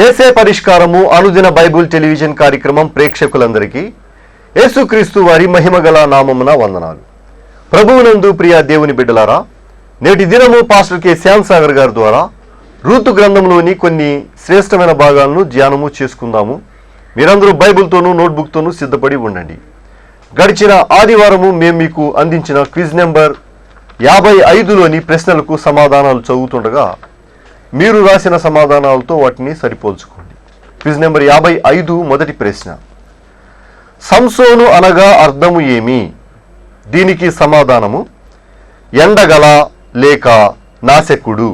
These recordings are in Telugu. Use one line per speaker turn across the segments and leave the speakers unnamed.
ఏసే పరిష్కారము అనుదిన బైబుల్ టెలివిజన్ కార్యక్రమం ప్రేక్షకులందరికీ యేసుక్రీస్తు వారి మహిమగల నామమున వందనాలు. ప్రభువునందు ప్రియ దేవుని బిడ్డలారా, నేటి దినము పాస్టర్ కె శ్యామ్ సాగర్ గారి ద్వారా రూతు గ్రంథంలోని కొన్ని శ్రేష్టమైన భాగాలను ధ్యానము చేసుకుందాము. మీరందరూ బైబిల్తోనూ నోట్బుక్తోనూ సిద్ధపడి ఉండండి. గడిచిన ఆదివారము మేము మీకు అందించిన క్విజ్ నెంబర్ 55లోని ప్రశ్నలకు సమాధానాలు చదువుతుండగా మీరు రాసిన సమాధానాలతో వాటిని సరిపోల్చుకోండి. క్విజ్ నెంబర్ 55 మొదటి ప్రశ్న, సంసోను అనగా అర్థము ఏమి? దీనికి సమాధానము ఎండగల లేక నాశకుడు.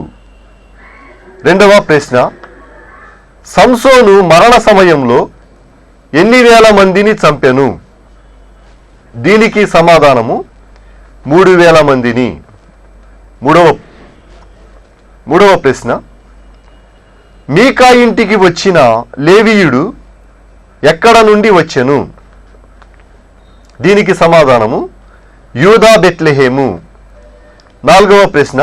రెండవ ప్రశ్న, సంసోను మరణ సమయంలో ఎన్ని వేల మందిని చంపెను? దీనికి సమాధానము 3000 మందిని. మూడవ ప్రశ్న, మీకా ఇంటికి వచ్చిన లేవీయుడు ఎక్కడ నుండి వచ్చెను? దీనికి సమాధానము యూదా బెత్లెహేము. నాలుగవ ప్రశ్న,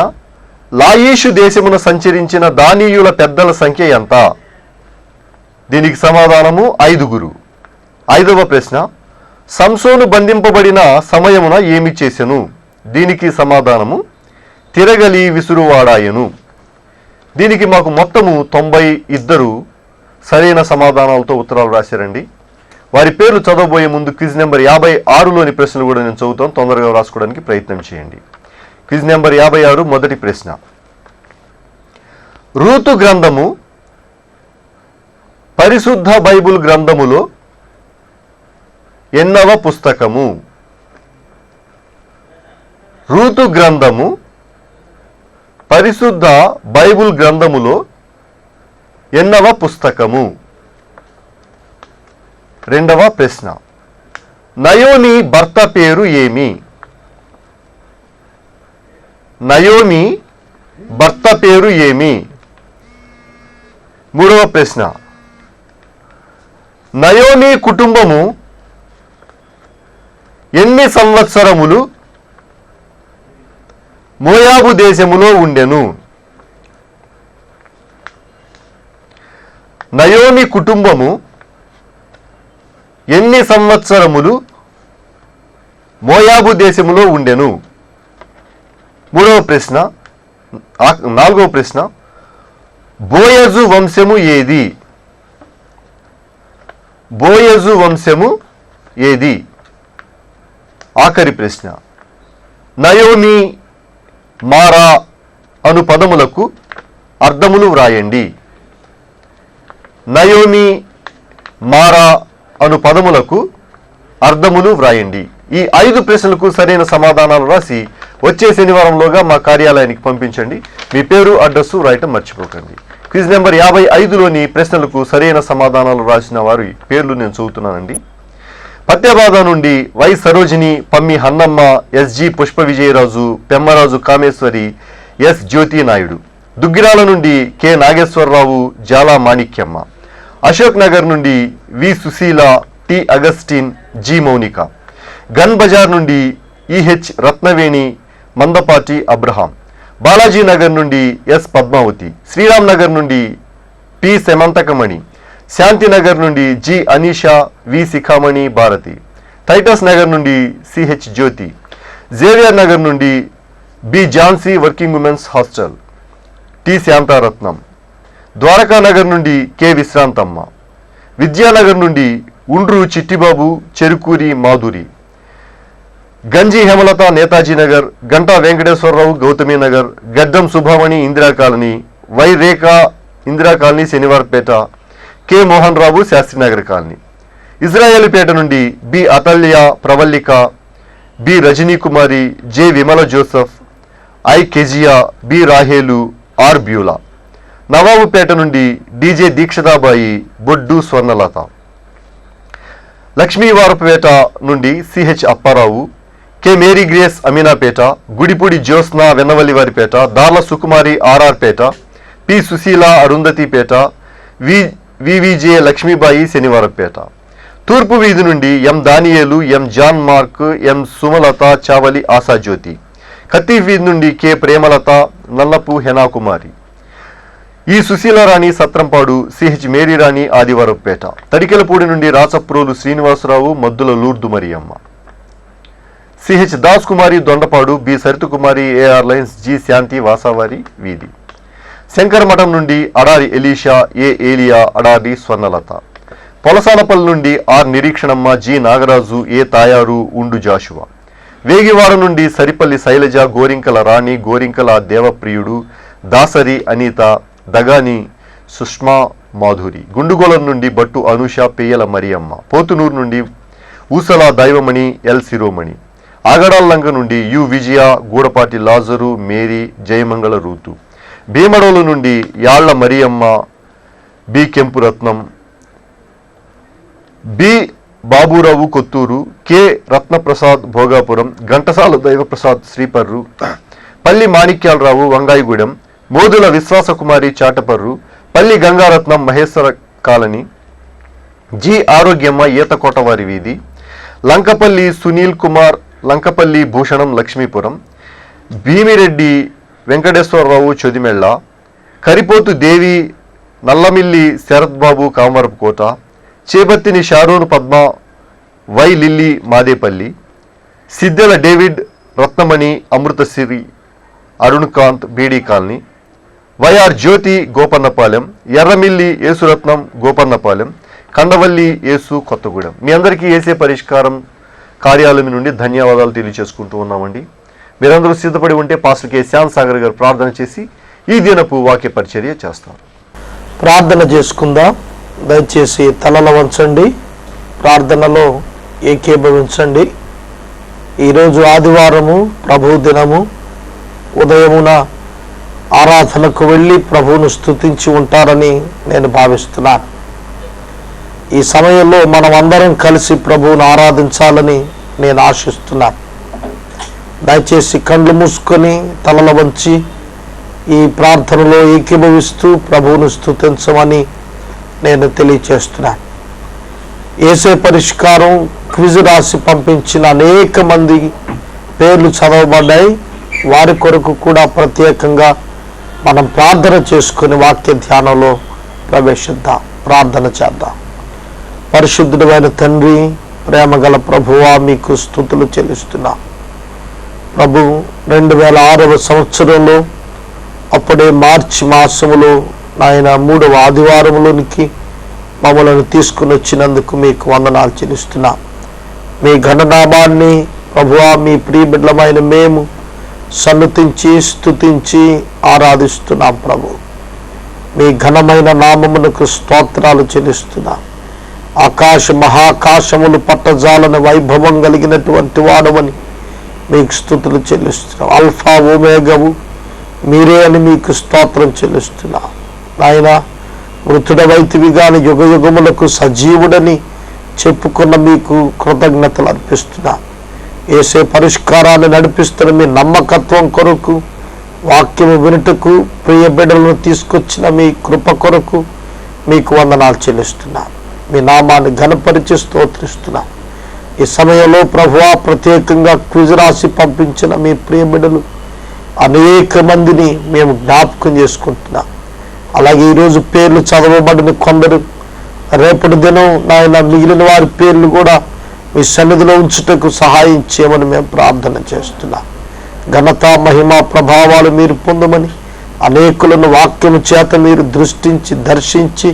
లాయీషు దేశమున సంచరించిన దానీయుల పెద్దల సంఖ్య ఎంత? దీనికి సమాధానము 5. ఐదవ ప్రశ్న, సంసోను బంధింపబడిన సమయమున ఏమి చేసెను? దీనికి సమాధానము తిరగలి విసురువాడాయను. దీనికి మాకు మొత్తము 92 సరైన సమాధానాలతో ఉత్తరాలు రాశారండి. వారి పేర్లు చదవబోయే ముందు క్విజ్ నెంబర్ 56లోని ప్రశ్నలు కూడా నేను చదువుతాను, తొందరగా రాసుకోవడానికి ప్రయత్నం చేయండి. క్విజ్ నెంబర్ 56 మొదటి ప్రశ్న, రూతు గ్రంథము పరిశుద్ధ బైబుల్ గ్రంథములో ఎన్నవ పుస్తకము? రూతు గ్రంథము పరిశుద్ధ బైబుల్ గ్రంథములో ఎన్నవ పుస్తకము? రెండవ ప్రశ్న, నయోమి భర్త పేరు ఏమి? నయోమి భర్త పేరు ఏమి? మూడవ ప్రశ్న, నయోమి కుటుంబము ఎన్ని సంవత్సరములు మోయాబు దేశములో ఉండెను? నయోమి కుటుంబము ఎన్ని సంవత్సరములు మోయాబు దేశములో ఉండెను? నాలుగవ ప్రశ్న, బోయజు వంశము ఏది? బోయజు వంశము ఏది? ఆఖరి ప్రశ్న, నయోమి మారా అను పదములకు అర్థములు వ్రాయండి. నయోమి మారా అను పదములకు అర్థములు వ్రాయండి. ఈ 5 ప్రశ్నలకు సరైన సమాధానాలు రాసి వచ్చే శనివారంలోగా మా కార్యాలయానికి పంపించండి. మీ పేరు అడ్రస్సు రాయటం మర్చిపోకండి. క్విజ్ నెంబర్ 55లోని ప్రశ్నలకు సరైన సమాధానాలు రాసిన వారి పేర్లు నేను చదువుతున్నానండి. పత్యబాద నుండి Y Sarojini, Pammi Hannamma, SG Pushpa Vijayaraju, Pemmaraju Kameswari, S Jyothi Naidu. Duggirala నుండి కె నాగేశ్వరరావు, జాలా మాణిక్యమ్మ. అశోక్ నగర్ నుండి V Sushila, T Augustine, G Mounika. Gun Bazar నుండి ఈహెచ్ రత్నవేణి, మందపాటి అబ్రహాం. బాలాజీ నగర్ నుండి ఎస్ పద్మావతి. శ్రీరామ్ నగర్ నుండి పి సెమంతకమణి. శాంతినగర్ నుండి G Anisha, V Sikhamani Bharathi. Titus Nagar నుండి సిహెచ్ జ్యోతి. జేవియర్ నగర్ నుండి B Jhansi working women's hostel, T Shantharatnam. Dwaraka Nagar నుండి కె విశ్రాంతమ్మ. విద్యానగర్ నుండి ఉండ్రు చిట్టిబాబు, చెరుకూరి మాధురి. గంజి Hemalatha, Netaji Nagar. Ganta Venkateswararao, Gautami Nagar. Gaddam Subhamani, Indira colony. Y Rekha, Indira colony, Sanivarapeta. K Mohan Rao, Sastrinagar colony. Israelupeta నుండి B Athalya, Pravallika, B Rajani Kumari, J Vimala Joseph, I Keziah, B Rahelu, R Beulah. Nawabupeta నుండి డిజే దీక్షితాబాయి, బొడ్డు స్వర్ణలత. లక్ష్మీవారపేట నుండి CH Apparao, K Mary Grace, Aminapeta. Gudipudi Jyotsna, Vennavallivaripeta. Darla Sukumari, RR Peta. P Sushila, Arundhatipeta. VVJ Lakshmibai, Sanivarapeta. తూర్పు వీధి నుండి M Daniyelu, M John Mark, ఎం సుమలత, చావలి ఆశాజ్యోతి. కత్తి వీధి నుండి K Premalatha, Nallapu Henakumari. E Sushilarani Satrampadu, CH Maryrani Adivarapeta, Tadikelapudi నుండి Rachaprolu Srinivasarao, Maddula Lurdu Mariyamma, CH Das Kumari Dondapadu, B Sarithakumari, AR lines, G Shanthi Vasavari వీధి, శంకరమఠం నుండి అడారి ఎలీషా, ఏ ఏలియా, అడారి స్వర్ణలత, పొలసాలపల్లి నుండి ఆర్ నిరీక్షణమ్మ, జి నాగరాజు, ఏ తాయారు, ఉండు జాషువా, వేగివాడ నుండి సరిపల్లి శైలజ, గోరింకల రాణి, గోరింకల దేవప్రియుడు, దాసరి అనిత, దగాని సుష్మా మాధురి, గుండుగోళం నుండి బట్టు అనుష, పెయ్యల మరియమ్మ, పోతునూరు నుండి ఊసల దైవమణి, ఎల్ శిరోమణి, ఆగడాల్లంక నుండి U Vijaya, Gudapati Lazaru, Mary, Jayamangala Ruth, Bhimadolu నుండి Yalla Mariyamma, B Kempuratnam, B Baburao Kothuru, K Ratnaprasad Bhogapuram, Ghantasala Daivaprasad Sriparru, Palli Manikyalarao Vangayigudem, Modula Viswasakumari Chataparru, Palli Gangaratnam Maheshwara colony, G Arogyamma Eethakotavari వీధి, Lankapalli Sunil Kumar, Lankapalli Bhushanam Lakshmipuram, Bhimireddy Venkateswararao Chodimella, Karipothu Devi Nallamilli Sarath Babu Kamarapukota, Chebathini Sharon Padma, Y Lily Madepalli, Siddela David, Ratnamani, Amruthasri, Arunkanth BD colony, YR జ్యోతి గోపన్నపాలెం, ఎర్రమిల్లి యేసురత్నం గోపన్నపాలెం, కండవల్లి యేసు కొత్తగూడెం. మీ అందరికీ ఏసే పరిష్కారం కార్యాలయం నుండి ధన్యవాదాలు తెలియజేసుకుంటూ ఉన్నామండి. మీరందరూ సిద్ధపడి ఉంటే పాస్టర్ కె శ్యామ్ సాగర్ గారు ప్రార్థన చేసి ఈ దినపు వాక్య పరిచర్య చేస్తారు.
ప్రార్థన చేసుకుందాం. దయచేసి తలలు వంచండి, ప్రార్థనలో ఏకీభవించండి. ఈరోజు ఆదివారము, ప్రభు దినము. ఉదయమున ఆరాధనకు వెళ్ళి ప్రభువును స్తుతించి ఉంటారని నేను భావిస్తున్నాను. ఈ సమయంలో మనం అందరం కలిసి ప్రభువును ఆరాధించాలని నేను ఆశిస్తున్నాను. దయచేసి కళ్ళు మూసుకొని తలలు వంచి ఈ ప్రార్థనలో ఏకీభవిస్తూ ప్రభువును స్తుతించమని నేను తెలియచేస్తున్నాను. ఏసే పరిష్కారం క్విజ్ రాసి పంపించిన అనేక మంది పేర్లు చదవబడ్డాయి. వారి కొరకు కూడా ప్రత్యేకంగా మనం ప్రార్థన చేసుకుని వాక్య ధ్యానంలో ప్రవేశిద్దాం. ప్రార్థన చేద్దాం. పరిశుద్ధుడైన తండ్రి, ప్రేమగల ప్రభువా, మీకు స్తుతులు చెల్లిస్తున్నా. ప్రభు 2006వ సంవత్సరంలో అప్పుడే మార్చి మాసములో నాయన 3వ ఆదివారంలోనికి మమ్మల్ని తీసుకుని వచ్చినందుకు మీకు వందనాలు చెల్లిస్తున్నా. మీ ఘననామాన్ని ప్రభువా, మీ ప్రియబిడ్డలమైన మేము సన్నుతించి స్తుతించి ఆరాధిస్తున్నాం. ప్రభు, మీ ఘనమైన నామమునకు స్తోత్రాలు చెల్లిస్తున్నాం. ఆకాశ మహాకాశములు పట్టజాలని వైభవం కలిగినటువంటి వాడవని మీకు స్తుతులు చెల్లిస్తున్నాం. అల్ఫా ఓమేగవు మీరే అని మీకు స్తోత్రం చెల్లిస్తున్నాం. నాయన, మృతుడవైతివి గాని యుగ యుగములకు సజీవుడని చెప్పుకున్న మీకు కృతజ్ఞతలు అర్పిస్తున్నా. ఏసే పరిష్కారాన్ని నడిపిస్తున్న మీ నమ్మకత్వం కొరకు, వాక్యము వినుటకు ప్రియ బిడ్డలను తీసుకొచ్చిన మీ కృప కొరకు మీకు వందనాలు చెల్లిస్తున్నా. మీ నామాన్ని ఘనపరిచి స్తోత్రిస్తున్నా. ఈ సమయంలో ప్రభువా, ప్రత్యేకంగా క్విజ్ రాసి పంపించిన మీ ప్రియ బిడ్డలు అనేక మందిని మేము జ్ఞాపకం చేసుకుంటున్నాం. అలాగే ఈరోజు పేర్లు చదవబడిన కొందరు రేపటి దినం నాయన మిగిలిన వారి పేర్లు కూడా మీ సన్నిధిలో ఉంచుటకు సహాయం చేయమని మేము ప్రార్థన చేస్తున్నాం. ఘనత, మహిమ, ప్రభావాలు మీరు పొందమని, అనేకులను వాక్యము చేత మీరు దృష్టించి దర్శించి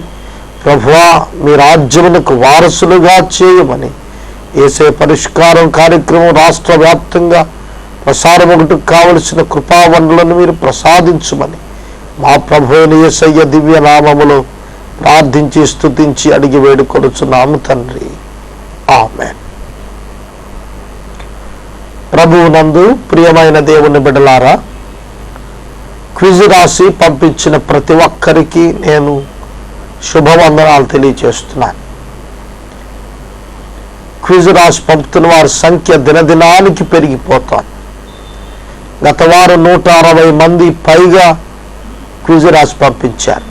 ప్రభువా, మీ రాజ్యమునకు వారసులుగా చేయమని, ఏసే పరిష్కారం కార్యక్రమం రాష్ట్ర వ్యాప్తంగా ప్రసారం ఒకటి కావలసిన కృపావనులను మీరు ప్రసాదించమని మా ప్రభువైన యేసయ్య దివ్య నామములో ప్రార్థించి స్తుతించి అడిగి వేడుకొనుచున్నాము తండ్రి. ఆమేన్. ప్రభువునందు ప్రియమైన దేవుని బిడ్డలారా, క్విజ్ రాసి పంపించిన ప్రతి ఒక్కరికి నేను శుభవందనాలు తెలియచేస్తున్నాను. క్విజ్ రాసి పంపుతున్న వారి సంఖ్య దినదినానికి పెరిగిపోతాను. గత వారం 160 మంది పైగా క్విజ్ రాసి పంపించారు.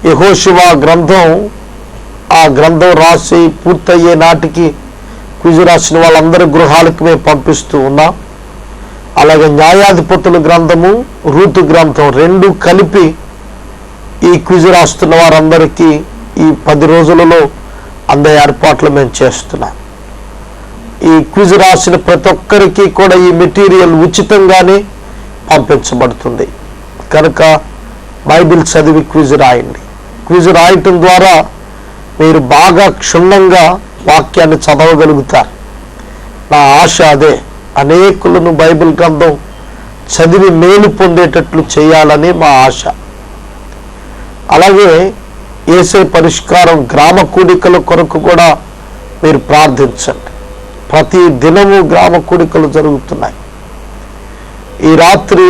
యెహోషువ గ్రంథం, ఆ గ్రంథం రాసి పూర్తయ్యే నాటికి క్విజ్ రాసిన వాళ్ళందరి గృహాలకు మేము పంపిస్తూ ఉన్నాం. అలాగే న్యాయాధిపతుల గ్రంథము, రూతు గ్రంథం 2 కలిపి ఈ క్విజ్ రాస్తున్న వారందరికీ ఈ 10 రోజులలో అందే ఏర్పాట్లు మేము చేస్తున్నాం. ఈ క్విజ్ రాసిన ప్రతి ఒక్కరికి కూడా ఈ మెటీరియల్ ఉచితంగానే పంపించబడుతుంది. కనుక బైబిల్ చదివి క్విజ్ రాయండి. క్విజ్ రాయటం ద్వారా మీరు బాగా క్షుణ్ణంగా వాక్యాన్ని చదవగలుగుతారు. నా ఆశ అదే, అనేకులను బైబిల్ గ్రంథం చదివి మేలు పొందేటట్లు చేయాలని మా ఆశ. అలాగే యేసే పరిష్కారం గ్రామ కూడికల కొరకు కూడా మీరు ప్రార్థించండి. ప్రతి దినము గ్రామ కూడికలు జరుగుతున్నాయి. ఈ రాత్రి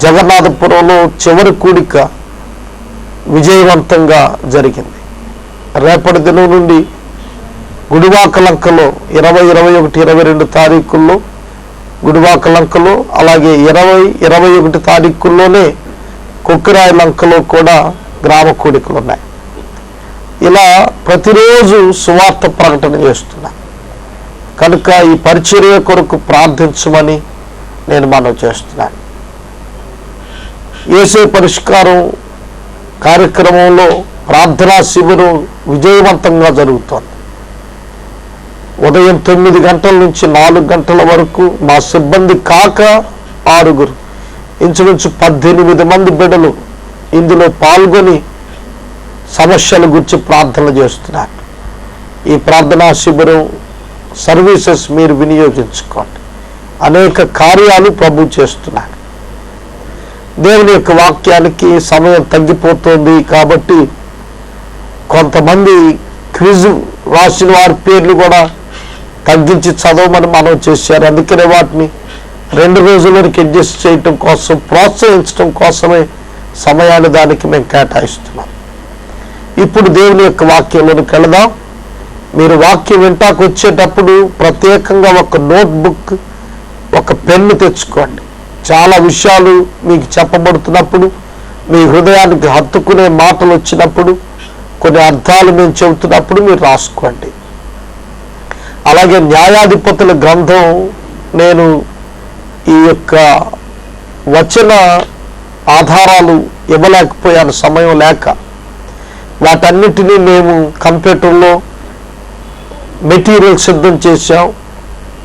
జగన్నాథపురంలో చివరి కూడిక విజయవంతంగా జరిగింది. రేపటి దినం నుండి గుడివాకలంకలో 20, 21, 22 తారీఖుల్లో గుడివాకలంకలో, అలాగే 20, 21 తారీఖుల్లోనే కొక్కిరాయలంకలో కూడా గ్రామ కూడికలు ఉన్నాయి. ఇలా ప్రతిరోజు సువార్త ప్రకటన చేస్తున్నా. కనుక ఈ పరిచర్య కొరకు ప్రార్థించమని నేను మనవి చేస్తున్నాను. యేసే పరిష్కారం కార్యక్రమంలో ప్రార్థనా శిబిరం విజయవంతంగా జరుగుతోంది. ఉదయం 9 గంటల నుంచి 4 గంటల వరకు మా సిబ్బంది కాక 6, ఇంచుమించు 18 మంది బిడ్డలు ఇందులో పాల్గొని సమస్యల గురించి ప్రార్థనలు చేస్తున్నారు. ఈ ప్రార్థనా శిబిరం సర్వీసెస్ మీరు వినియోగించుకోండి. అనేక కార్యాలు ప్రభు చేస్తున్నారు. దేవుని యొక్క వాక్యానికి సమయం తగ్గిపోతుంది కాబట్టి కొంతమంది క్విజ్ రాసిన వారి పేర్లు కూడా తగ్గించి చదవమని మనం చేశారు. అందుకనే వాటిని 2 రోజులకి అడ్జస్ట్ చేయటం కోసం, ప్రోత్సహించడం కోసమే సమయాన్ని దానికి మేము కేటాయిస్తున్నాం. ఇప్పుడు దేవుని యొక్క వాక్యంలోనికి వెళదాం. మీరు వాక్యం వింటాకు వచ్చేటప్పుడు ప్రత్యేకంగా ఒక నోట్బుక్, ఒక పెన్ను తెచ్చుకోండి. చాలా విషయాలు మీకు చెప్పబడుతున్నప్పుడు, మీ హృదయానికి హత్తుకునే మాటలు వచ్చినప్పుడు, కొన్ని అర్థాలు మేము చెబుతున్నప్పుడు మీరు రాసుకోండి. అలాగే న్యాయాధిపతుల గ్రంథం నేను ఈ యొక్క వచన ఆధారాలు ఇవ్వలేకపోయాను, సమయం లేక. వాటన్నిటినీ మేము కంప్యూటర్లో మెటీరియల్ సిద్ధం చేశాం.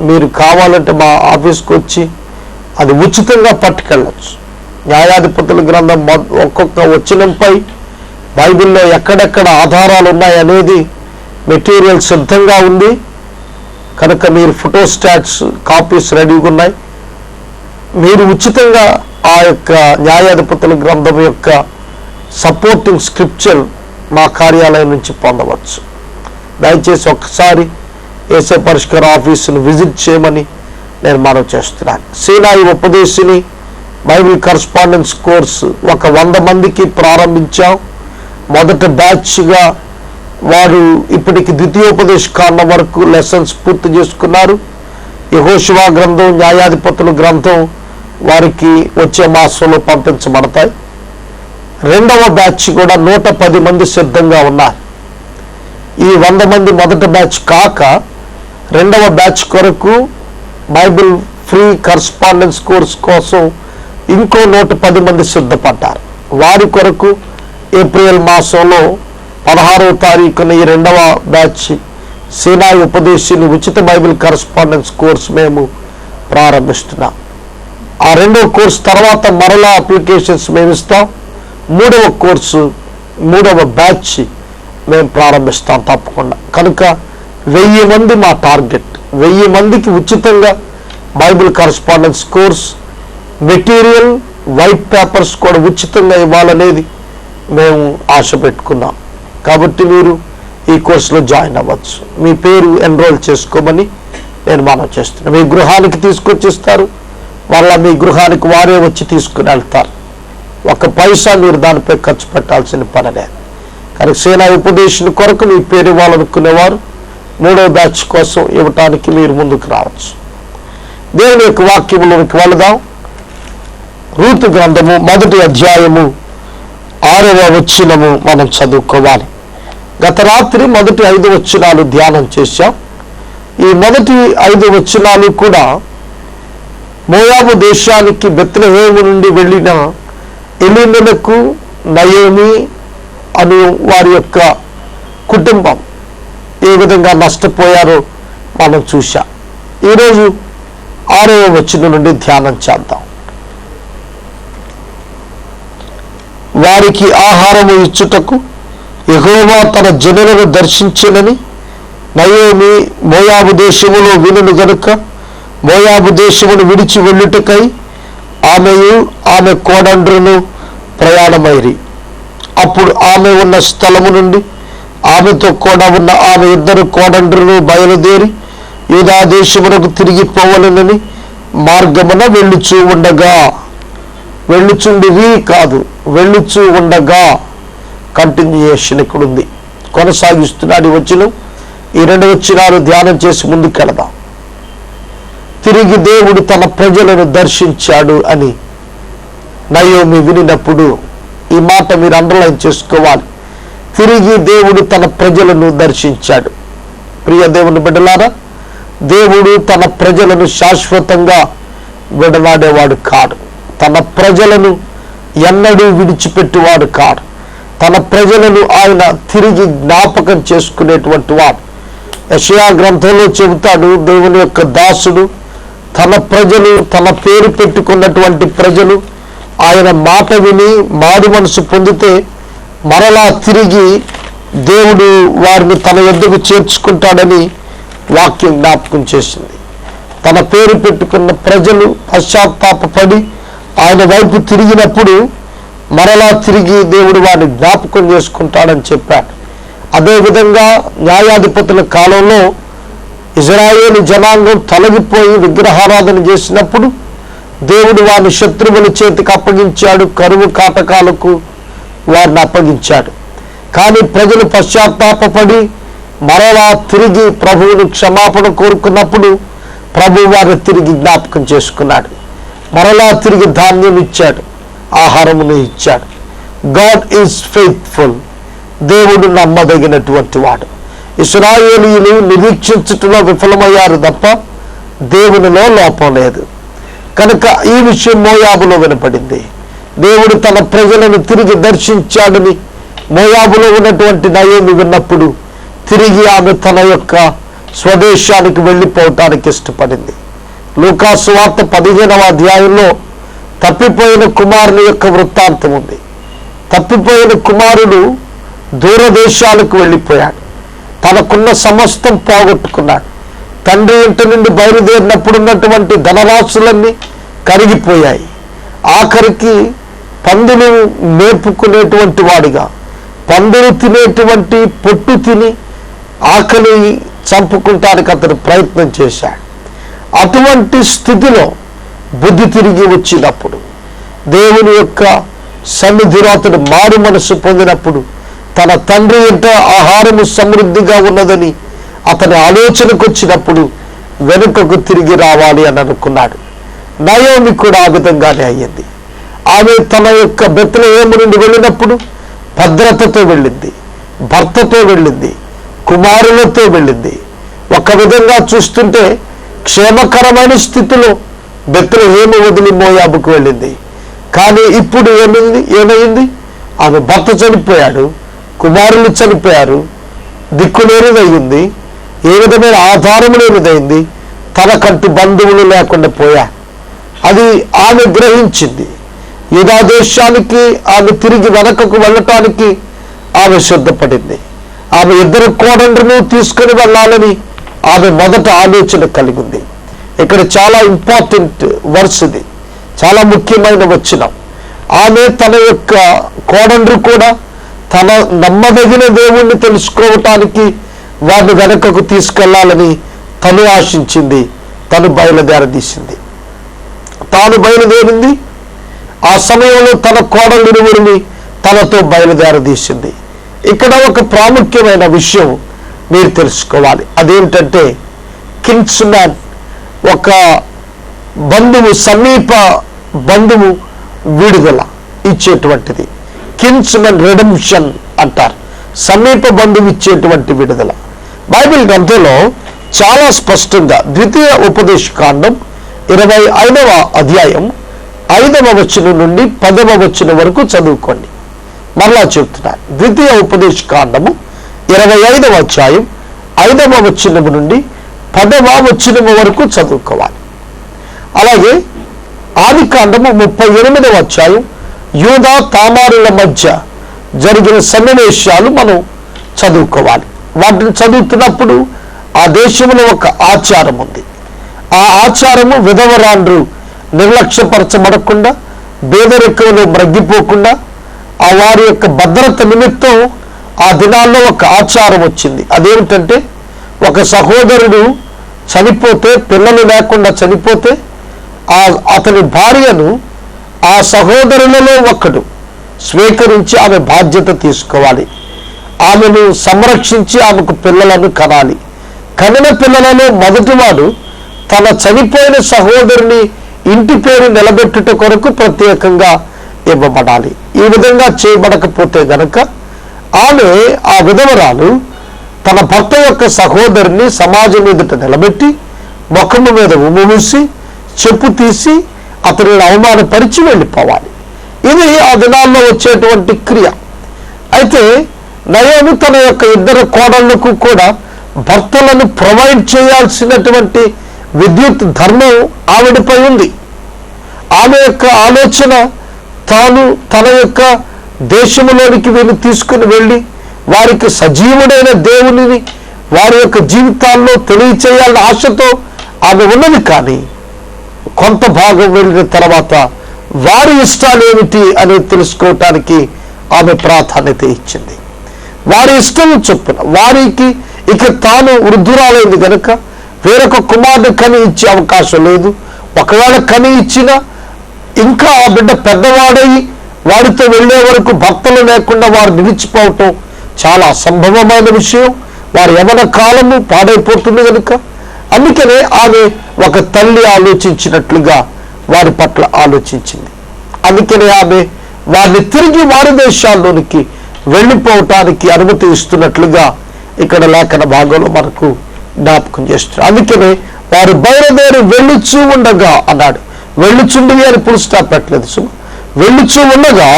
మీరు కావాలంటే మా ఆఫీస్కి వచ్చి అది ఉచితంగా పట్టుకెళ్ళచ్చు. న్యాయాధిపతుల గ్రంథం ఒక్కొక్క వచనంపై బైబిల్లో ఎక్కడెక్కడ ఆధారాలు ఉన్నాయనేది మెటీరియల్ సిద్ధంగా ఉంది. కనుక మీరు ఫోటోస్టాట్స్ కాపీస్ రెడీగా ఉన్నాయి. మీరు ఉచితంగా ఆ యొక్క న్యాయాధిపతుల గ్రంథం యొక్క సపోర్టింగ్ స్క్రిప్చర్ మా కార్యాలయం నుంచి పొందవచ్చు. దయచేసి ఒక్కసారి యేసే పరిష్కార ఆఫీసును విజిట్ చేయమని నేను మనవి చేస్తున్నాను. సీనాయి ఉపదేశిని బైబిల్ కరస్పాండెన్స్ కోర్సు ఒక 100 మందికి ప్రారంభించాం. మొదటి బ్యాచ్గా వారు ఇప్పటికి ద్వితీయోపదేశ కాండం వరకు లెసన్స్ పూర్తి చేసుకున్నారు. యెహోషువ గ్రంథం, న్యాయాధిపతుల గ్రంథం వారికి వచ్చే మాసంలో పంపించబడతాయి. 2వ బ్యాచ్ కూడా 110 మంది సిద్ధంగా ఉన్నారు. ఈ 100 మంది మొదటి బ్యాచ్ కాక 2వ బ్యాచ్ కొరకు బైబిల్ ఫ్రీ కరస్పాండెన్స్ కోర్స్ కోసం ఇంకో 110 మంది సిద్ధపడ్డారు. వారి కొరకు ఏప్రిల్ మాసంలో 16వ తారీఖున ఈ 2వ బ్యాచ్ సీనాయి ఉపదేశిని ఉచిత బైబిల్ కరస్పాండెన్స్ కోర్స్ మేము ప్రారంభిస్తున్నాం. ఆ 2వ కోర్సు తర్వాత మరలా అప్లికేషన్స్ మేము ఇస్తాం. 3వ కోర్సు, 3వ బ్యాచ్ మేము ప్రారంభిస్తాం తప్పకుండా. కనుక 1000 మంది మా టార్గెట్. 1000 మందికి ఉచితంగా Bible correspondence course, material, white papers కూడా ఉచితంగా ఇవ్వాలనేది మేము ఆశ పెట్టుకున్నాం. కాబట్టి మీరు ఈ కోర్సులో జాయిన్ అవ్వచ్చు. మీ పేరు ఎన్రోల్ చేసుకోమని నేను మనవి చేస్తున్నాను. మీ గృహానికి తీసుకొచ్చిస్తారు, వాళ్ళ మీ గృహానికి వారే వచ్చి తీసుకుని వెళ్తారు. 1 పైసా మీరు దానిపై ఖర్చు పెట్టాల్సిన పని లేదు. కానీ సేనా ఉపదేశం కొరకు మీ పేరు ఇవ్వాలనుకునేవారు 3వ బ్యాచ్ కోసం ఇవ్వటానికి మీరు ముందుకు రావచ్చు. దేవుని యొక్క వాక్యములోకి వెళదాం. రూతు గ్రంథము 1వ అధ్యాయము 6వ వచనము మనం చదువుకోవాలి. గత రాత్రి మొదటి 5 వచనాలు ధ్యానం చేశాం. ఈ మొదటి 5 వచనాలు కూడా మోయాబు దేశానికి బెత్లెహేము నుండి వెళ్ళిన ఎలీమెలకు నయోమి అను వారి యొక్క కుటుంబం ఏ విధంగా నష్టపోయారో మనం చూశాం. ఈరోజు 6వ వచనం నుండి ధ్యానం చేద్దాం. వారికి ఆహారము ఇచ్చుటకు యెహోవా తన జనులను దర్శించెనని నయోమి మోయాబు దేశములో వినును గనుక మోయాబు దేశమును విడిచి వెళ్ళుటకై ఆమెయు ఆమె కోడండ్రును ప్రయాణమైరి. అప్పుడు ఆమె ఉన్న స్థలము నుండి ఆమెతో కూడా ఉన్న ఆమె 2 కోడండ్రులు బయలుదేరి యూదా దేశమునకు తిరిగి పోవలనని మార్గమున వెళ్ళుచూ ఉండగా కంటిన్యూయేషన్ ఇక్కడ ఉంది, కొనసాగిస్తున్నాడు ఈ వచనం. ఈ 2 వచనాలు ధ్యానం చేసి ముందుకెళదాం. తిరిగి దేవుడు తన ప్రజలను దర్శించాడు అని నయోమి వినినప్పుడు ఈ మాట మీరు అండర్లైన్ చేసుకోవాలి. తిరిగి దేవుడు తన ప్రజలను దర్శించాడు. ప్రియ దేవుని బిడ్డలారా, దేవుడు తన ప్రజలను శాశ్వతంగా విడనాడేవాడు కాడు. తన ప్రజలను ఎన్నడూ విడిచిపెట్టేవాడు కాడు. తన ప్రజలను ఆయన తిరిగి జ్ఞాపకం చేసుకునేటువంటి వాడు. యెషయా గ్రంథంలో చెబుతాడు, దేవుని యొక్క దాసుడు తన ప్రజలు, తన పేరు పెట్టుకున్నటువంటి ప్రజలు ఆయన మాట విని మారు మనసు పొందితే మరలా తిరిగి దేవుడు వారిని తన యొద్దకు చేర్చుకుంటాడని వాక్యం జ్ఞాపకం చేసింది. తన పేరు పెట్టుకున్న ప్రజలు పశ్చాత్తాపడి ఆయన వైపు తిరిగినప్పుడు మరలా తిరిగి దేవుడు వారిని జ్ఞాపకం చేసుకుంటాడని చెప్పాడు. అదేవిధంగా న్యాయాధిపతుల కాలంలో ఇజ్రాయేలు జనాంగం తొలగిపోయి విగ్రహారాధన చేసినప్పుడు దేవుడు వారిని శత్రువుల చేతికి అప్పగించాడు, కరువు కాటకాలకు వారిని అప్పగించాడు. కానీ ప్రజలు పశ్చాత్తాపడి మరలా తిరిగి ప్రభువును క్షమాపణ కోరుకున్నప్పుడు ప్రభు వారిని తిరిగి జ్ఞాపకం చేసుకున్నాడు. మరలా తిరిగి ధాన్యం ఇచ్చాడు, ఆహారమును ఇచ్చాడు. God is faithful. దేవుడు నమ్మదగినటువంటి వాడు. ఇశ్రాయేలీయులు నిరీక్షించుటలో విఫలమయ్యారు తప్ప దేవునిలో లోపం లేదు. కనుక ఈ విషయం మోయాబులో వినపడింది. దేవుడు తన ప్రజలను తిరిగి దర్శించాడని మోయాబులో ఉన్నటువంటి నయోమి విన్నప్పుడు తిరిగి ఆమె తన యొక్క స్వదేశానికి వెళ్ళిపోవటానికి ఇష్టపడింది. లూకాసు వార్త 15వ అధ్యాయంలో తప్పిపోయిన కుమారుని యొక్క వృత్తాంతం ఉంది. తప్పిపోయిన కుమారుడు దూరదేశాలకు వెళ్ళిపోయాడు. తనకున్న సమస్తం పోగొట్టుకున్నాడు. తండ్రి ఇంటి నుండి బయలుదేరినప్పుడు ఉన్నటువంటి ధనరాశులన్నీ కరిగిపోయాయి. ఆఖరికి పందులు మేపుకునేటువంటి వాడిగా, పందులు తినేటువంటి పొట్టు తిని ఆకలి చంపుకుంటానికి అతను ప్రయత్నం చేశాడు. అటువంటి స్థితిలో బుద్ధి తిరిగి వచ్చినప్పుడు దేవుని యొక్క సన్నిధిలో అతడు మారు మనసు పొందినప్పుడు తన తండ్రి ఇంట ఆహారము సమృద్ధిగా ఉన్నదని అతని ఆలోచనకు వచ్చినప్పుడు వెనుకకు తిరిగి రావాలి అని అనుకున్నాడు. నయోమి కూడా ఆ విధంగానే అయ్యింది. ఆమె తన యొక్క బెత్లెహేము నుండి వెళ్ళినప్పుడు భద్రతతో వెళ్ళింది, భర్తతో వెళ్ళింది, కుమారులతో వెళ్ళింది. ఒక విధంగా చూస్తుంటే క్షేమకరమైన స్థితిలో బెత్లెహేము వదిలి మోయాబుకు వెళ్ళింది. కానీ ఇప్పుడు ఏమైంది? ఆమె భర్త చనిపోయాడు, కుమారులు చనిపోయారు, దిక్కులేనిదయ్యింది, ఏ విధమైన ఆధారం లేనిదైంది, తనకంటూ బంధువులు లేకుండా పోయా. అది ఆమె గ్రహించింది. యూదా దేశానికి ఆమె తిరిగి వెనకకు వెళ్ళటానికి ఆమె సిద్ధపడింది. ఆమె 2 కోడండ్రును తీసుకుని వెళ్ళాలని ఆమె మొదట ఆలోచన కలిగింది. ఇక్కడ చాలా ఇంపార్టెంట్ వర్స్ ఇది, చాలా ముఖ్యమైన వచనం. ఆమె తన యొక్క కోడండ్రు కూడా తన నమ్మదగిన దేవుణ్ణి తెలుసుకోవటానికి వారిని వెనకకు తీసుకెళ్లాలని తను ఆశించింది. తను బయలుదేరదీసింది. తాను బయలుదేరింది. ఆ సమయంలో తన కోడలిరువురిని తనతో బయలుదేరదీసింది. ఇక్కడ ఒక ప్రాముఖ్యమైన విషయం మీరు తెలుసుకోవాలి. అదేంటంటే కిన్స్మ్యాన్, ఒక బంధువు, సమీప బంధువు విడుదల ఇచ్చేటువంటిది. కిన్స్మెన్ రెడెంప్షన్ అంటారు. సమీప బంధువు ఇచ్చేటువంటి విడుదల. బైబిల్ గ్రంథంలో చాలా స్పష్టంగా ద్వితీయ ఉపదేశకాండం 25వ అధ్యాయం 5వ వచనం నుండి 10వ వచనం వరకు చదువుకోండి. మరలా చెప్తున్నాను. ద్వితీయ ఉపదేశ కాండము 25వ అధ్యాయం 5వ వచనము నుండి 10వ వచనము వరకు చదువుకోవాలి. అలాగే ఆది కాండము 38వ అధ్యాయం యూదా తామారుల మధ్య జరిగిన సన్నివేశాలు మనం చదువుకోవాలి. వాటిని చదువుతున్నప్పుడు ఆ దేశంలో ఒక ఆచారం ఉంది. ఆ ఆచారము విధవరాండ్రు నిర్లక్ష్యపరచబడకుండా, పేదరికంలో మ్రగ్గిపోకుండా, ఆ వారి యొక్క భద్రత నిమిత్తం ఆ దినాల్లో ఒక ఆచారం వచ్చింది. అదేమిటంటే, ఒక సహోదరుడు చనిపోతే, పిల్లలు లేకుండా చనిపోతే, అతని భార్యను ఆ సహోదరులలో ఒకడు స్వీకరించి ఆమె బాధ్యత తీసుకోవాలి. ఆమెను సంరక్షించి ఆమెకు పిల్లలను కనాలి. కనిన పిల్లలలో మొదటివాడు తన చనిపోయిన సహోదరుని ఇంటి పేరు నిలబెట్టుట కొరకు ప్రత్యేకంగా ఇవ్వబడాలి. ఈ విధంగా చేయబడకపోతే గనక ఆమె, ఆ విధవరాలు తన భర్త యొక్క సహోదరుని సమాజం ఎదుట నిలబెట్టి ముఖము మీద ఉమ్మూసి చెప్పు తీసి అతనిని అవమానపరిచి వెళ్ళిపోవాలి. ఇది ఆ దినాల్లో వచ్చేటువంటి క్రియ. అయితే నయోమి తన యొక్క ఇద్దరు కోడళ్లకు కూడా భర్తలను ప్రొవైడ్ చేయాల్సినటువంటి విద్యుత్ ధర్మం ఆవిడపై ఉంది. ఆమె యొక్క ఆలోచన తాను తన యొక్క దేశంలోనికి వీళ్ళు తీసుకుని వెళ్ళి వారికి సజీవుడైన దేవునిని వారి యొక్క జీవితాల్లో తెలియచేయాలన్న ఆశతో ఆమె ఉన్నది. కానీ కొంత భాగం వెళ్ళిన తర్వాత వారి ఇష్టాలు ఏమిటి అనేది తెలుసుకోవటానికి ఆమె ప్రాధాన్యత ఇచ్చింది. వారి ఇష్టం చొప్పున వారికి ఇక తాను వృద్ధురాలైంది కనుక వేరొక కుమారుడు కని ఇచ్చే అవకాశం లేదు. ఒకవేళ కని ఇచ్చినా ఇంకా ఆ బిడ్డ పెద్దవాడై వారితో వెళ్లే వరకు భర్తలు లేకుండా వారు నిలిచిపోవటం చాలా అసంభవమైన విషయం. వారి యవ్వన కాలము పాడైపోతుంది కనుక అందుకనే ఆమె ఒక తల్లి ఆలోచించినట్లుగా వారి పట్ల ఆలోచించింది. అందుకనే ఆమె వారిని తిరిగి వారి దేశాల్లోనికి వెళ్ళిపోవటానికి అనుమతి ఇస్తున్నట్లుగా ఇక్కడ లేఖన భాగంలో మనకు జ్ఞాపకం చేస్తున్నారు. అందుకనే వారు బయలుదేరి వెళ్ళుచూ ఉండగా అన్నాడు. వెళ్ళుచుండి అని ఫుల్ స్టాప్ పెట్టలేదు. వెళ్ళుచూ ఉండగా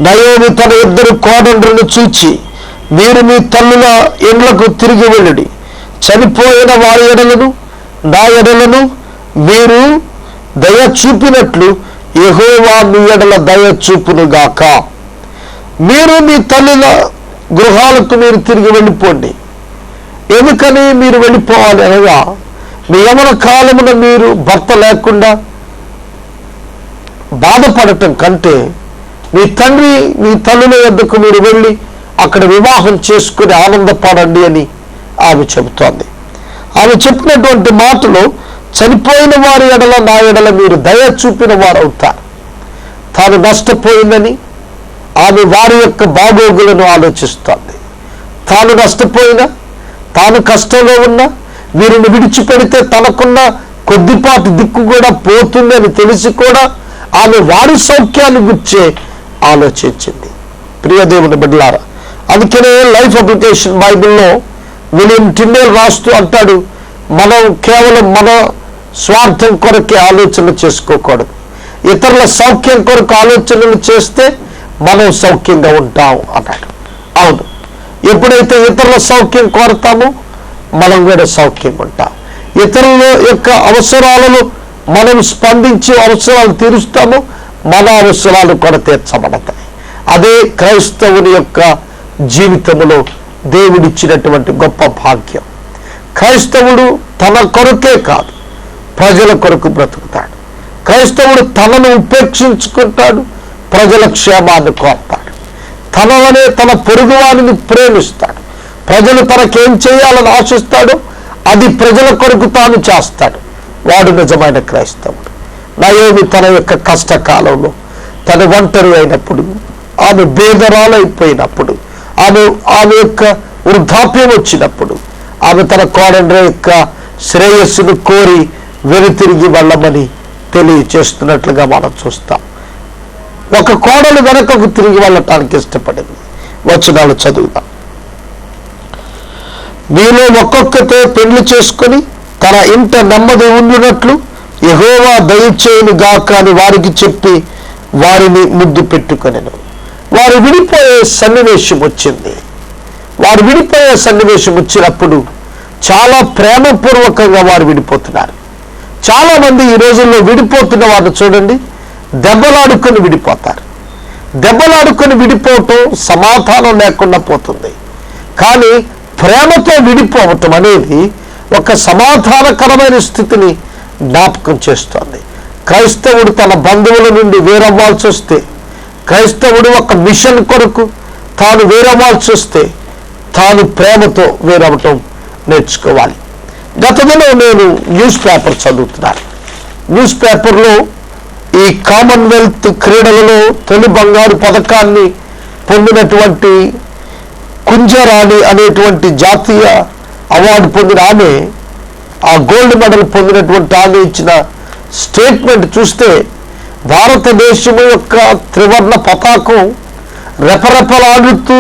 నయోమి తన ఇద్దరు కోడళ్లను చూచి, మీరు మీ తల్లుల ఇండ్లకు తిరిగి వెళ్ళుడి. చనిపోయిన వారి ఎడలను నా ఎడలను మీరు దయ చూపినట్లు యెహోవా మీ ఎడల దయ చూపునుగాక. మీరు మీ తల్లుల గృహాలకు మీరు తిరిగి వెళ్ళిపోండి. ఎందుకని మీరు వెళ్ళిపోవాలి అనగా, మీ యవ్వన కాలమున మీరు భర్త లేకుండా బాధపడటం కంటే మీ తండ్రి మీ తల్లుల వద్దకు మీరు వెళ్ళి అక్కడ వివాహం చేసుకుని ఆనందపడండి అని ఆమె చెబుతోంది. ఆమె చెప్పినటువంటి మాటలో చనిపోయిన వారి ఎడల నా ఎడల మీరు దయ చూపిన వారు అవుతారు. తాను నష్టపోయిందని ఆమె వారి యొక్క బాగోగులను ఆలోచిస్తోంది. తాను నష్టపోయినా, తాను కష్టంలో ఉన్నా, వీరిని విడిచిపెడితే తనకున్న కొద్దిపాటి దిక్కు కూడా పోతుంది అని తెలిసి కూడా ఆమె వారి సౌఖ్యాన్ని గుర్చే ఆలోచించింది. ప్రియదేవుని బిడ్డలారా, అందుకనే లైఫ్ అప్లికేషన్ బైబిల్లో విలియం టిండేల్ రాస్తూ అంటాడు, మనం కేవలం మన స్వార్థం కొరకే ఆలోచన చేసుకోకూడదు. ఇతరుల సౌఖ్యం కొరకు ఆలోచనలు చేస్తే మనం సౌఖ్యంగా ఉంటాం అన్నాడు. అవును, ఎప్పుడైతే ఇతరుల సౌఖ్యం కోరతామో మనం కూడా సౌఖ్యంగా ఉంటాం. ఇతరుల యొక్క అవసరాలను మనం స్పందించి అవసరాలు తీరుస్తామో మన అవసరాలు కూడా తీర్చబడతాయి. అదే క్రైస్తవుని యొక్క జీవితంలో దేవుడిచ్చినటువంటి గొప్ప భాగ్యం. క్రైస్తవుడు తన కొరకే కాదు, ప్రజల కొరకు బ్రతుకుతాడు. క్రైస్తవుడు తనను ఉపేక్షించుకుంటాడు, ప్రజల క్షేమాన్ని కోరుతాడు. తనవనే తన పొరుగువారిని ప్రేమిస్తాడు. ప్రజలు తనకేం చేయాలని ఆశిస్తాడో అది ప్రజల కొరకు తాను చేస్తాడు. వాడు నిజమైన క్రైస్తవుడు. నయోమి తన యొక్క కష్టకాలంలో, తన ఒంటరి అయినప్పుడు, ఆమె బేదరాలైపోయినప్పుడు, ఆమె యొక్క వృద్ధాప్యం వచ్చినప్పుడు ఆమె తన కోడళ్ళ యొక్క శ్రేయస్సును కోరి వెనుతిరిగి వెళ్ళమని తెలియచేస్తున్నట్లుగా మనం చూస్తాం. ఒక కోడలు వెనకకు తిరిగి వెళ్ళటానికి ఇష్టపడింది. వచనాలు చదువుదాం. మీలో ఒక్కొక్కతే పెళ్లి చేసుకుని తన ఇంట నెమ్మది ఉండినట్లు యెహోవా దయచేయును గాక అని వారికి చెప్పి వారిని ముద్దు పెట్టుకొనెను. వారు విడిపోయే సన్నివేశం వచ్చింది. వారు విడిపోయే సన్నివేశం వచ్చినప్పుడు చాలా ప్రేమపూర్వకంగా వారు విడిపోతున్నారు. చాలామంది ఈ రోజుల్లో విడిపోతున్న వారు చూడండి, దెబ్బలాడుకొని విడిపోతారు. దెబ్బలాడుకొని విడిపోవటం సమాధానం లేకుండా పోతుంది. కానీ ప్రేమతో విడిపోవటం అనేది ఒక సమాధానకరమైన స్థితిని జ్ఞాపకం చేస్తుంది. క్రైస్తవుడు తన బంధువుల నుండి వేరవ్వాల్సి వస్తే, క్రైస్తవుడు ఒక మిషన్ కొరకు తాను వేరవ్వాల్సి వస్తే తాను ప్రేమతో వేరవటం నేర్చుకోవాలి. గత దినం నేను న్యూస్ పేపర్ చదువుతున్నాను. న్యూస్ పేపర్లో ఈ కామన్వెల్త్ క్రీడలలో తొలి బంగారు పథకాన్ని పొందినటువంటి కుంజరాణి అనేటువంటి జాతీయ అవార్డు పొందిన ఆమె, ఆ గోల్డ్ మెడల్ పొందినటువంటి ఆమె ఇచ్చిన స్టేట్మెంట్ చూస్తే భారతదేశం యొక్క త్రివర్ణ పతాకం రెపరెపలాడుతూ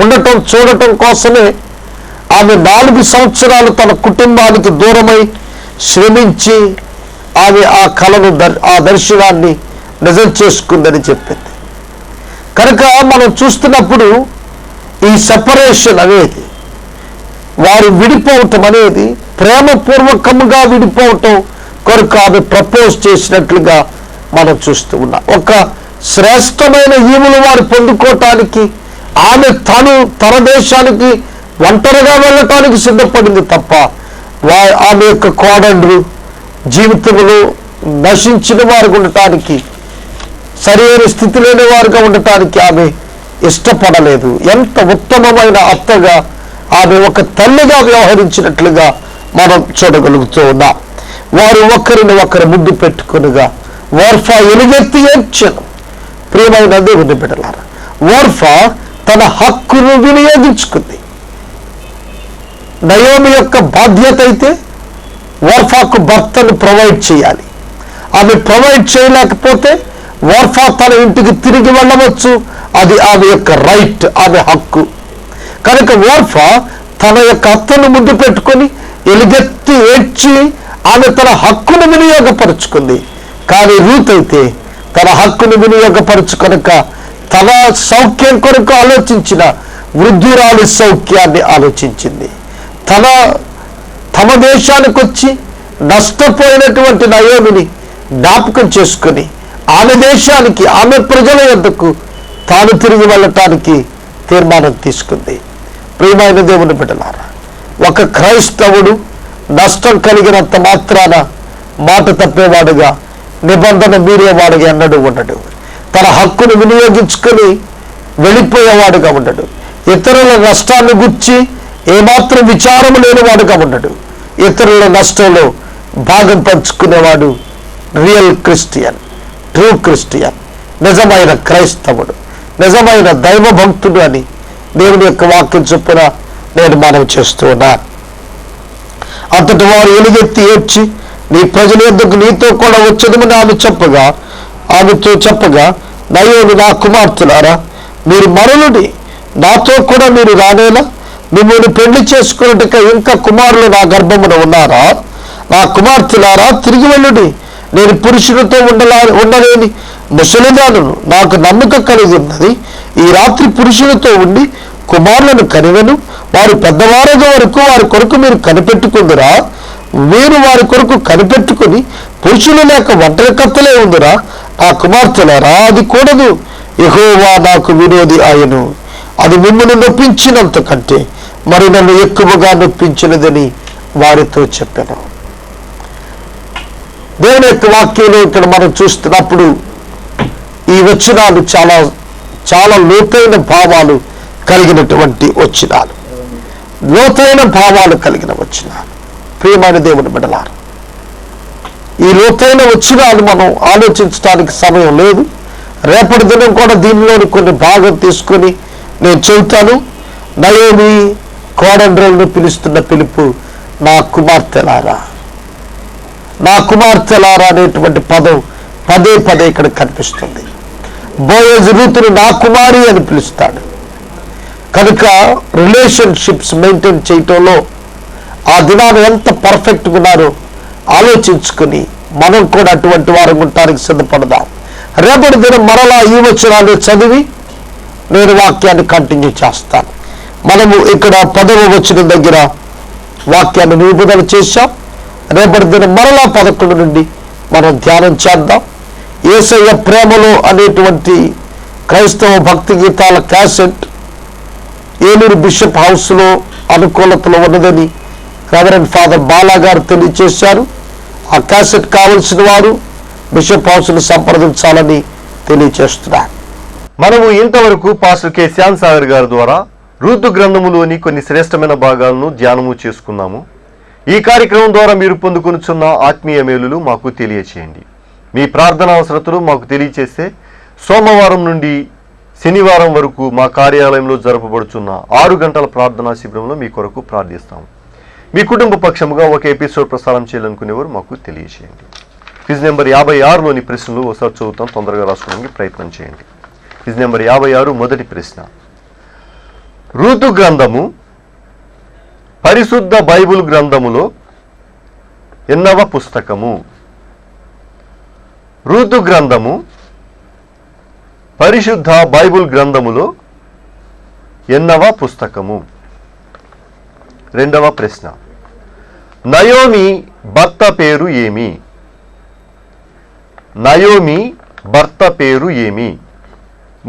ఉండటం చూడటం కోసమే ఆమె 4 సంవత్సరాలు తన కుటుంబానికి దూరమై శ్రమించి ఆమె ఆ కళను ఆ దర్శనాన్ని నిజం చేసుకుందని చెప్పింది. కనుక మనం చూస్తున్నప్పుడు ఈ సెపరేషన్ అనేది, వారు విడిపోవటం అనేది ప్రేమపూర్వకంగా విడిపోవటం కొరకు ఆమె ప్రపోజ్ చేసినట్లుగా మనం చూస్తూ ఉన్నాం. ఒక శ్రేష్టమైన ఈవులు వారు పొందుకోవటానికి ఆమె తన దేశానికి ఒంటరిగా వెళ్ళటానికి సిద్ధపడింది తప్ప ఆమె యొక్క కోడండ్రు జీవితంలో నశించిన వారు ఉండటానికి, సరైన స్థితి లేని వారుగా ఉండటానికి ఆమె ఇష్టపడలేదు. ఎంత ఉత్తమమైన అత్తగా ఆమె ఒక తల్లిగా వ్యవహరించినట్లుగా మనం చూడగలుగుతూ ఉన్నాం. వారు ఒకరిని ఒకరు ముద్దు పెట్టుకునిగా ఓర్ఫా ఎలుగెత్తి ఏడ్చెను. ప్రియమైన దేవుని బిడ్డలారా, ఓర్ఫా తన హక్కును వినియోగించుకుంది. నయోమి యొక్క బాధ్యత అయితే ఓర్ఫాకు భర్తను ప్రొవైడ్ చేయాలి. ఆమె ప్రొవైడ్ చేయలేకపోతే ఓర్ఫా తన ఇంటికి తిరిగి వెళ్ళవచ్చు. అది ఆమె యొక్క రైట్, ఆమె హక్కు. కనుక ఓర్ఫా తన యొక్క అత్తను ముద్దు పెట్టుకొని ఎలుగెత్తి ఏడ్చి ఆమె తన హక్కును వినియోగపరుచుకుంది. కానీ రూత్ అయితే తన హక్కును వినియోగపరుచుకొనక తన సౌఖ్యం కొరకు ఆలోచించిన వృద్ధురాలి సౌఖ్యాన్ని ఆలోచించింది. తమ దేశానికి వచ్చి నష్టపోయినటువంటి నయోమిని జ్ఞాపకం చేసుకుని ఆమె దేశానికి, ఆమె ప్రజల వద్దకు తాను తిరిగి వెళ్ళటానికి తీర్మానం తీసుకుంది. ప్రియమైన దేవుని బిడ్డలారా, ఒక క్రైస్తవుడు నష్టం కలిగినంత మాత్రాన మాట తప్పేవాడుగా, నిబంధన మీరేవాడుగా ఎన్నడూ ఉండడు. తన హక్కును వినియోగించుకొని వెళ్ళిపోయేవాడుగా ఉండడు. ఇతరుల నష్టాన్ని గుర్చి ఏమాత్రం విచారం లేనివాడుగా ఉండడు. ఇతరుల నష్టంలో భాగం పంచుకునేవాడు రియల్ క్రిస్టియన్, ట్రూ క్రిస్టియన్, నిజమైన క్రైస్తవుడు, నిజమైన దైవభక్తుడు అని దేవుని యొక్క వాక్యం చొప్పున నేను మనవి చేస్తూ ఉన్నాను. అంతటి వారు ఎలుగెత్తి ఏడ్చి నీ ప్రజల యొద్దకు నీతో కూడా వచ్చేదమని ఆమెతో చెప్పగా నయోమి, నా కుమార్తెలారా, మీరు మరలుడి, నాతో కూడా మీరు రానేలా, మిమ్మల్ని పెళ్లి చేసుకున్నట్టుగా ఇంకా కుమారులు నా గర్భమున ఉన్నారా? నా కుమార్తెలారా, తిరిగి వెళ్ళుడి. నేను పురుషులతో ఉండలేని ముసలిదాను, నాకు నమ్మక కలిగి ఉన్నది. ఈ రాత్రి పురుషులతో ఉండి కుమారులను కనివెను. వారు పెద్దవారగా వరకు వారి కొరకు మీరు కనిపెట్టుకుందురా? మీరు వారి కొరకు కనిపెట్టుకుని పురుషులు లేక ఒంటరికత్తలే ఉందిరా? నా కుమార్తెలారా, అది కూడదు. యెహోవా నాకు విరోధి ఆయను. అది మిమ్మల్ని నొప్పించినంత కంటే మరి నన్ను ఎక్కువగా నొప్పించినదని వారితో చెప్పాను. దేవుని యొక్క వాక్యంలో ఇక్కడ మనం చూస్తున్నప్పుడు ఈ వచనాలు చాలా చాలా లోతైన భావాలు కలిగినటువంటి వచనాలు, లోతైన భావాలు కలిగిన వచనాలు. ప్రియమైన దేవుని బిడ్డలారా, ఈ లోతైన వచనాలు మనం ఆలోచించడానికి సమయం లేదు. రేపటి దినం కూడా దీనిలోని కొన్ని భాగం తీసుకొని నేను చెబుతాను. నయోమి కోడండ్రులను పిలుస్తున్న పిలుపు, నా కుమార్తెలారా, నా కుమార్తెలారా అనేటువంటి పదం పదే పదే ఇక్కడ కనిపిస్తుంది. బోయజ్ రూతును నా కుమారి అని పిలుస్తాడు. కనుక రిలేషన్షిప్స్ మెయింటైన్ చేయటంలో ఆ దినాలు ఎంత పర్ఫెక్ట్గా ఉన్నారో ఆలోచించుకుని మనం కూడా అటువంటి వారు ఉండటానికి సిద్ధపడదాం. రేపటి దినం మరలా ఈ వచనాన్ని చదివి నేను వాక్యాన్ని కంటిన్యూ చేస్తాను. మనము ఇక్కడ 10వ వచనం దగ్గర వాక్యాన్ని నిలుపుదల చేశాం. రేపటి దినం మరలా 11 నుండి మనం ధ్యానం చేద్దాం. యేసయ్య ప్రేమలో అనేటువంటి క్రైస్తవ భక్తి గీతాల క్యాసెట్ ఏలూరు బిషప్ హౌస్లో అనుకూలతలో ఉన్నదని రెవరెండ్ ఫాదర్ బాలా గారు తెలియజేశారు. ఆ క్యాసెట్ కావలసిన వారు బిషప్ హౌస్ను సంప్రదించాలని తెలియజేస్తున్నారు.
మనము ఇంతవరకు పాస్టర్ కె శ్యామ్ సాగర్ గారి ద్వారా రూతు గ్రంథములోని కొన్ని శ్రేష్టమైన భాగాలను ధ్యానము చేసుకున్నాము. ఈ కార్యక్రమం ద్వారా మీరు పొందుకొనుచున్న ఆత్మీయ మేలులు మాకు తెలియచేయండి. మీ ప్రార్థన అవసరతలు మాకు తెలియచేస్తే సోమవారం నుండి శనివారం వరకు మా కార్యాలయంలో జరపబడుచున్న 6 గంటల ప్రార్థనా శిబిరంలో మీ కొరకు ప్రార్థిస్తాము. మీ కుటుంబ పక్షముగా ఒక ఎపిసోడ్ ప్రసారం చేయాలనుకునేవారు మాకు తెలియచేయండి. ఫీజు నెంబర్ 56లోని ప్రశ్నలు ఒకసారి చదువుతాం, తొందరగా రాసుకోవడానికి ప్రయత్నం చేయండి. ఫీజు నెంబర్ 56 మొదటి ప్రశ్న. రూతు గ్రంథము పరిశుద్ధ బైబిల్ గ్రంథములో ఎన్నవ పుస్తకము? రూతు గ్రంథము పరిశుద్ధ బైబిల్ గ్రంథములో ఎన్నవ పుస్తకము? రెండవ ప్రశ్న. నయోమి భర్త పేరు ఏమి? నయోమి భర్త పేరు ఏమి?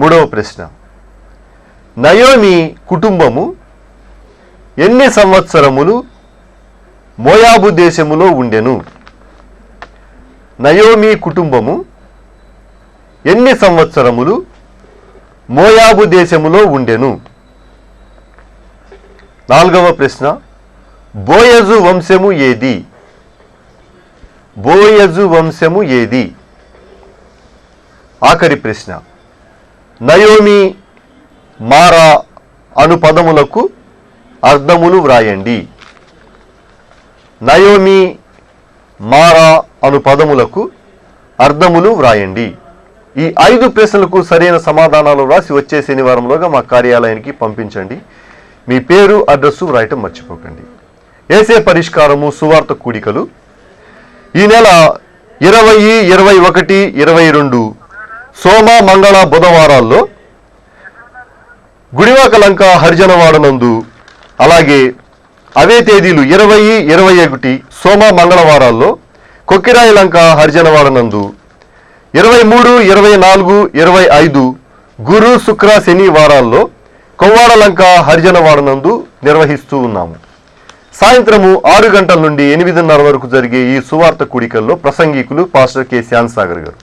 మూడవ ప్రశ్న. నయోమి కుటుంబము ఎన్ని సంవత్సరములు మోయాబు దేశములో ఉండెను? నయోమి కుటుంబము ఎన్ని సంవత్సరములు మోయాబు దేశములో ఉండెను? నాలుగవ ప్రశ్న. బోయజు వంశము ఏది? బోయజు వంశము ఏది? ఆఖరి ప్రశ్న. నయోమి మారా అను పదములకు అర్థములు వ్రాయండి. నయోమి మారా అను పదములకు అర్థములు వ్రాయండి. ఈ 5 ప్రశ్నలకు సరైన సమాధానాలు వ్రాసి వచ్చే శనివారంలోగా మా కార్యాలయానికి పంపించండి. మీ పేరు, అడ్రస్సు వ్రాయటం మర్చిపోకండి. ఏసే పరిష్కారము సువార్త కూడికలు ఈ నెల 20, 21, 22 సోమ, మంగళ, బుధవారాల్లో గుడివాకలంక హరిజనవాడనందు, అలాగే అవే తేదీలు 20, 21 సోమ, మంగళవారాల్లో కొక్కిరాయలంక హరిజనవాడనందు, 23, 24, 25 గురు, శుక్ర, శని వారాల్లో కొవ్వాడలంక హరిజనవాడనందు నిర్వహిస్తూ ఉన్నాము. సాయంత్రము 6 గంటల నుండి 8:30 వరకు జరిగే ఈ సువార్త కూడికల్లో ప్రసంగికులు పాస్టర్ కె శ్యామ్ సాగర్ గారు.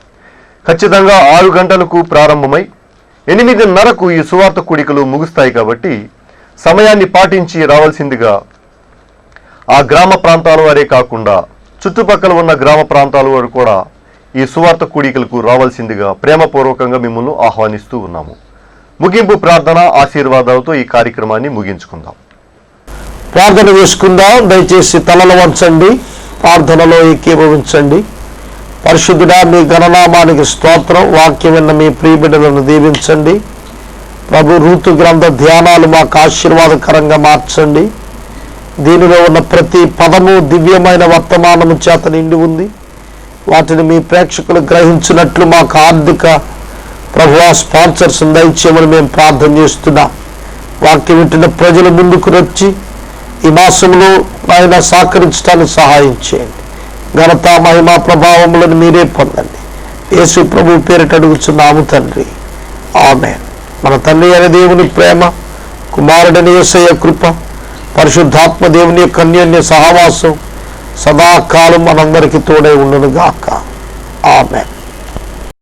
ఖచ్చితంగా 6 గంటలకు ప్రారంభమై 8:30కు ఈ సువార్త కూడికలు ముగుస్తాయి. కాబట్టి సమయాన్ని పాటించి రావాల్సిందిగా ఆ గ్రామ ప్రాంతాల వారే కాకుండా చుట్టుపక్కల ఉన్న గ్రామ ప్రాంతాల వారు కూడా ఈ సువార్త కూడికలకు రావాల్సిందిగా ప్రేమపూర్వకంగా మిమ్మల్ని ఆహ్వానిస్తూ ఉన్నాము. ముగింపు ప్రార్థన ఆశీర్వాదాలతో ఈ కార్యక్రమాన్ని ముగించుకుందాం.
ప్రార్థన చేసుకుందాం. దయచేసి తలలు వంచండి, ప్రార్థనలో ఏకీభవించండి. పరిశుద్ధుడా, మీ గణనామానికి స్తోత్రం. వాక్యం విన్న మీ ప్రియబిడ్డలను దీవించండి ప్రభు. రూతు గ్రంథ ధ్యానాలు మాకు ఆశీర్వాదకరంగా మార్చండి. దీనిలో ఉన్న ప్రతి పదము దివ్యమైన వర్తమానము చేత నిండి ఉంది. వాటిని మీ ప్రేక్షకులు గ్రహించినట్లు మాకు ఆర్థిక ప్రభు స్పాన్సర్స్ దయచేయమని మేము ప్రార్థన చేస్తున్నాం. వాక్యం వింటున్న ప్రజల ముందుకు వచ్చి ఈ మాసంలో ఆయన సహకరించడానికి సహాయం చేయండి. ఘనత, మహిమ, ప్రభావములను మీరే పొందండి. యేసు ప్రభు పేరిట అడుగుచున్నాము తండ్రి, ఆమేన్. మన తండ్రి అయిన దేవుని ప్రేమ, కుమారుడైన యేసయ్య కృప, పరిశుద్ధాత్మ దేవుని యొక్క అన్యోన్య సహవాసం సదాకాలం మనందరికీ తోడై ఉండును గాక. ఆమేన్.